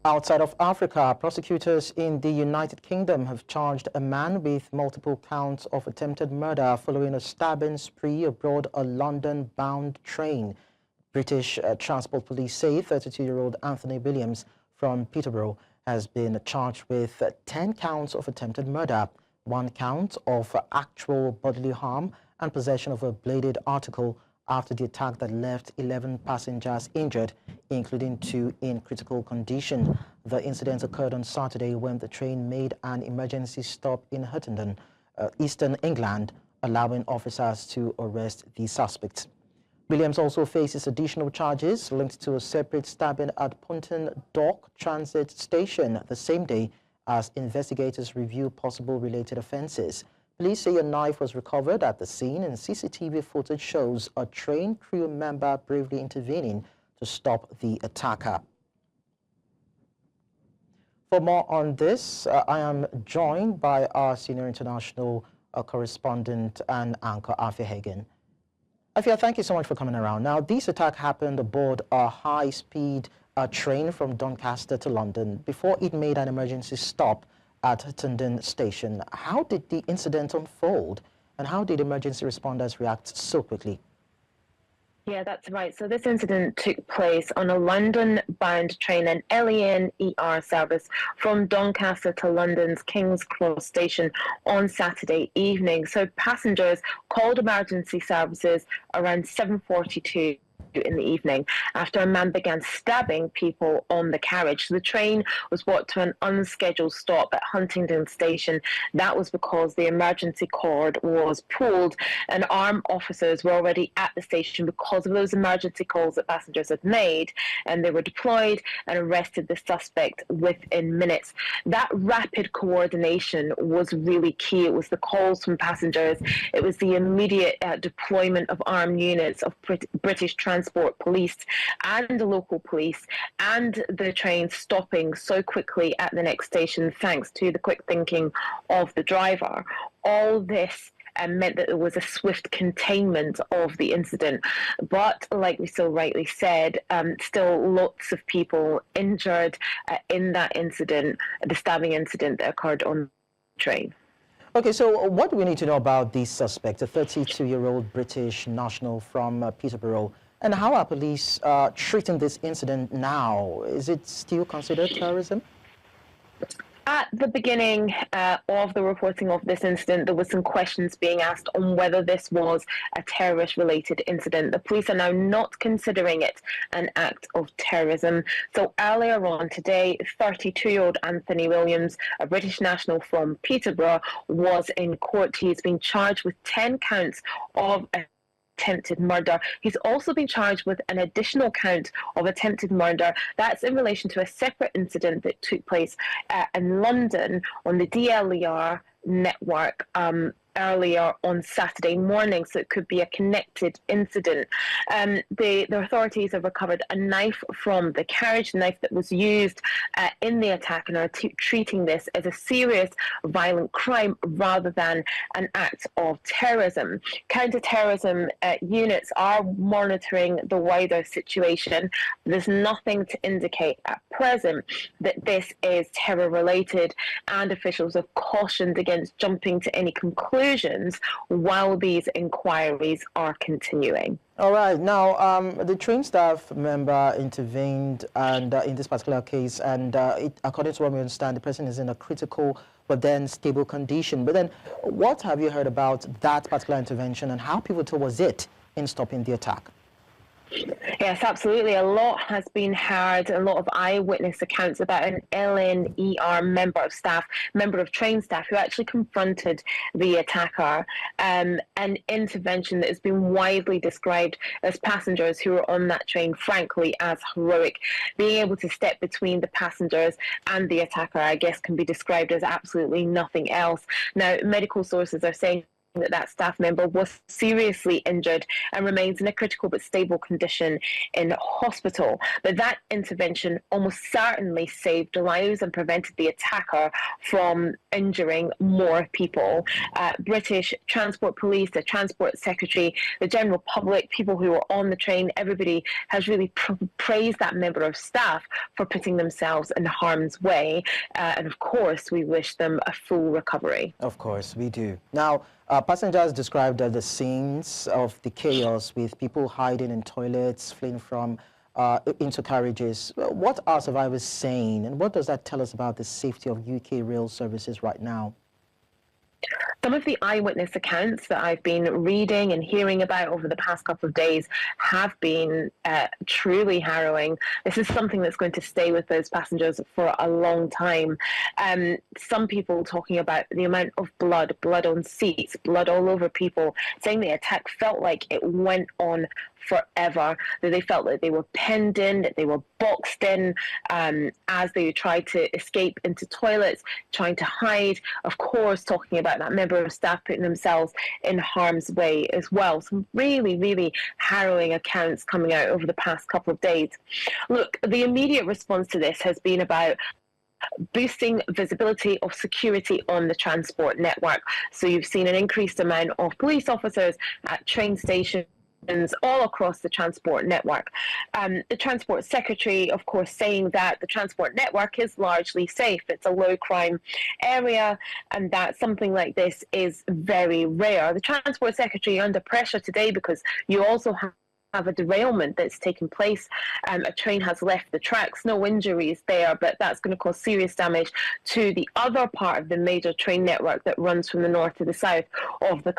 Outside of Africa, prosecutors in the United Kingdom have charged a man with multiple counts of attempted murder following a stabbing spree aboard a London-bound train. British Transport Police say 32-year-old Anthony Williams from Peterborough has been charged with 10 counts of attempted murder, 1 count of actual bodily harm and possession of a bladed article after the attack that left 11 passengers injured, including 2 in critical condition. The incident occurred on Saturday when the train made an emergency stop in Huntingdon, eastern England, allowing officers to arrest the suspects. Williams also faces additional charges linked to a separate stabbing at Pontoon Dock transit station the same day as investigators review possible related offences. Police say a knife was recovered at the scene, and CCTV footage shows a train crew member bravely intervening to stop the attacker. For more on this, I am joined by our senior international correspondent and anchor, Afua Hagan. Afua, thank you so much for coming around. Now, this attack happened aboard a high-speed train from Doncaster to London before it made an emergency stop at Huntingdon station. How did the incident unfold, and how did emergency responders react so quickly? Yeah, that's right. So this incident took place on a London-bound train, an LEN-ER service from Doncaster to London's King's Cross station on Saturday evening. So passengers called emergency services around 7:42 in the evening after a man began stabbing people on the carriage. The train was brought to an unscheduled stop at Huntingdon station. That was because the emergency cord was pulled and armed officers were already at the station because of those emergency calls that passengers had made, and they were deployed and arrested the suspect within minutes. That rapid coordination was really key. It was the calls from passengers. It was the immediate deployment of armed units of British Transport Police and the local police, and the train stopping so quickly at the next station thanks to the quick thinking of the driver. All this meant that there was a swift containment of the incident. But like we so rightly said, still lots of people injured in that incident, the stabbing incident that occurred on the train. Okay, so what do we need to know about this suspect, a 32-year-old British national from Peterborough? And how are police treating this incident now? Is it still considered terrorism? At the beginning of the reporting of this incident, there were some questions being asked on whether this was a terrorist-related incident. The police are now not considering it an act of terrorism. So earlier on today, 32-year-old Anthony Williams, a British national from Peterborough, was in court. He's been charged with 10 counts of attempted murder. He's also been charged with an additional count of attempted murder. That's in relation to a separate incident that took place in London on the DLER network earlier on Saturday morning, so it could be a connected incident. The authorities have recovered a knife from the carriage, knife that was used in the attack, and are treating this as a serious violent crime rather than an act of terrorism. Counter-terrorism units are monitoring the wider situation. There's nothing to indicate at present that this is terror-related, and officials have cautioned against jumping to any conclusions while these inquiries are continuing. All right. Now, the train staff member intervened and in this particular case, and according to what we understand, the person is in a critical but then stable condition. But then what have you heard about that particular intervention, and how pivotal was it in stopping the attack? Yes, absolutely. A lot has been heard, a lot of eyewitness accounts about an LNER member of train staff who actually confronted the attacker. An intervention that has been widely described as passengers who were on that train, frankly, as heroic. Being able to step between the passengers and the attacker, I guess, can be described as absolutely nothing else. Now, medical sources are saying that staff member was seriously injured and remains in a critical but stable condition in hospital. But that intervention almost certainly saved lives and prevented the attacker from injuring more people. British Transport Police, the Transport Secretary, the general public, people who were on the train, everybody has really praised that member of staff for putting themselves in harm's way. And of course, we wish them a full recovery. Of course, we do. Now, passengers described the scenes of the chaos with people hiding in toilets, fleeing from into carriages. What are survivors saying, and what does that tell us about the safety of UK rail services right now? Some of the eyewitness accounts that I've been reading and hearing about over the past couple of days have been truly harrowing. This is something that's going to stay with those passengers for a long time. Some people talking about the amount of blood on seats, blood all over people, saying the attack felt like it went on forever, that they felt like they were penned in, that they were boxed in as they tried to escape into toilets, trying to hide. Of course, talking about that member of staff putting themselves in harm's way as well. Some really, really harrowing accounts coming out over the past couple of days. Look, the immediate response to this has been about boosting visibility of security on the transport network. So you've seen an increased amount of police officers at train stations all across the transport network. The Transport Secretary, of course, saying that the transport network is largely safe. It's a low crime area and that something like this is very rare. The Transport Secretary under pressure today because you also have a derailment that's taken place. A train has left the tracks, no injuries there, but that's going to cause serious damage to the other part of the major train network that runs from the north to the south of the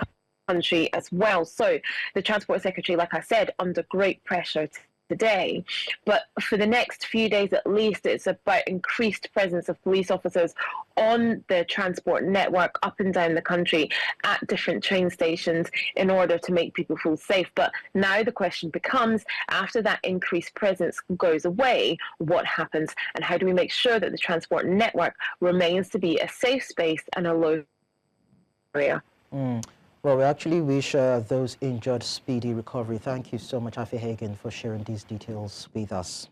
country as well. So the Transport Secretary, like I said, under great pressure today. But for the next few days at least, it's about increased presence of police officers on the transport network up and down the country at different train stations in order to make people feel safe. But now the question becomes, after that increased presence goes away, what happens? And how do we make sure that the transport network remains to be a safe space and a low area? Well, we actually wish those injured speedy recovery. Thank you so much, Afua Hagan, for sharing these details with us.